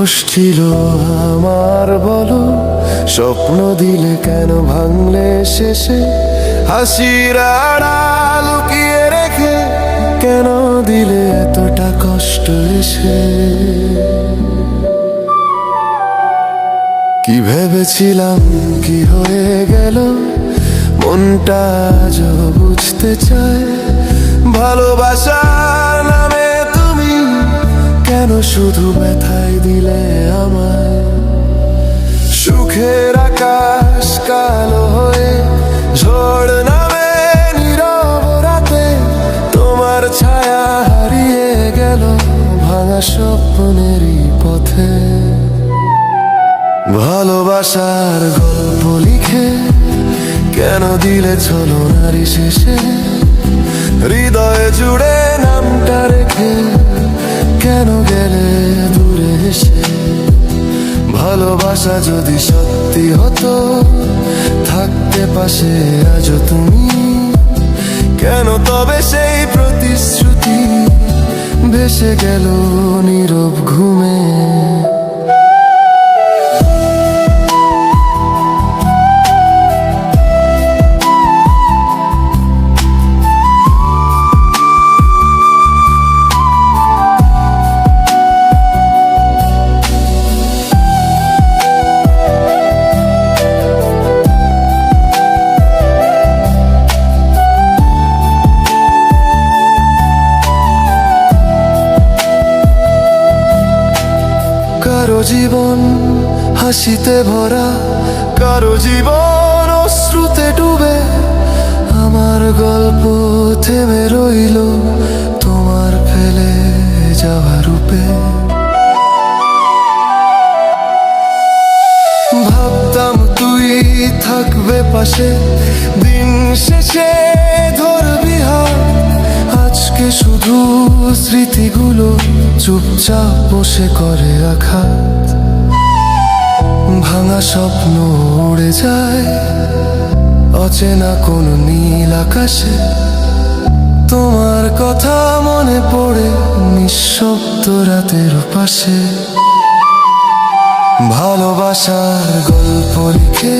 দোষ ছিল আমার বলো, স্বপ্ন দিলে কেন ভাঙলে শেষে, হাসির আড়াল লুকিয়ে রেখে কেন দিলে এতটা কষ্ট এসে। কি ভেবেছিলাম কি হয়ে গেল, মনটা আজও বুঝতে চায়। ভালোবাসা নামে তুমি কেন শুধু ব্যথায় দিলে আমায়। সুখের আকাশ কালো হয়ে ঝড় নামে নীরব রাতে, তোমার ছায়া হারিয়ে গেল ভাঙা স্বপ্নেরই পথে। ভালোবাসার গল্প লিখে কেন দিলে ছলনারই শেষে, হৃদয়ে জুড়ে নামটা রেখে কেন গেলে দূরে এসে। ভালোবাসা যদি সত্যি হতো, থাকতে পাশে আজও তুমি, কেন তবে সেই প্রতিশ্রুতি ভেসে গেল নীরব ঘুমে। কারো জীবন হাসিতে ভরা, কারো জীবন অশ্রুতে ডুবে। আমার গল্প থেমে রইল তোমার ফেলে যাওয়া রূপে। ভাবতাম তুই থাকবে পাশে, দিন শেষে ধরবি হাত। আজকে শুধু স্মৃতিগুলো চুপচাপ বসে করে আঘাত। ভাঙা স্বপ্ন উড়ে যায় অচেনা কোন নীল আকাশে, তোমার কথা মনে পড়ে নিঃশব্দ রাতের পাশে। ভালোবাসার গল্প লিখে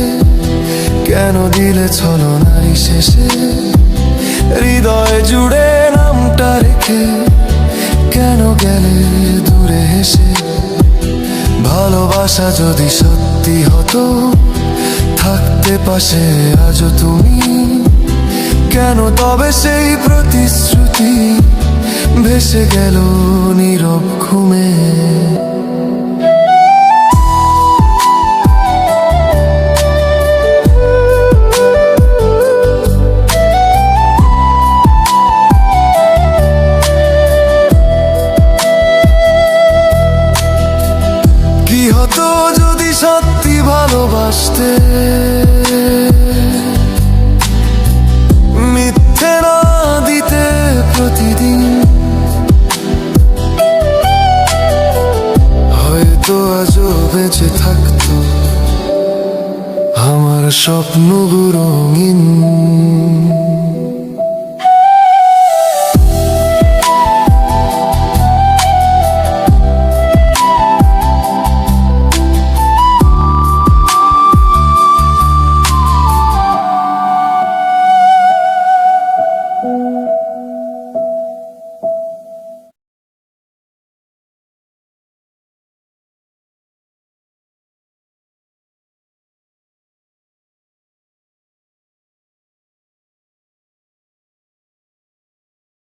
কেন দিলে ছলনারই শেষে, হৃদয় জুড়ে নামটা রেখে কেন গেলে দূরে এসে। ভালোবাসা যদি সত্যি হতো, থাকতে পাশে আজও তুমি, কেন তবে সেই প্রতিশ্রুতি ভেসে গেল নীরব ঘুমে। কি হতো যদি সত্যি ভালোবাসতে, মিথ্যে না দিতে প্রতিদিন। হয়তো আজও বেঁচে থাকতো আমার স্বপ্নগুলো রঙিন।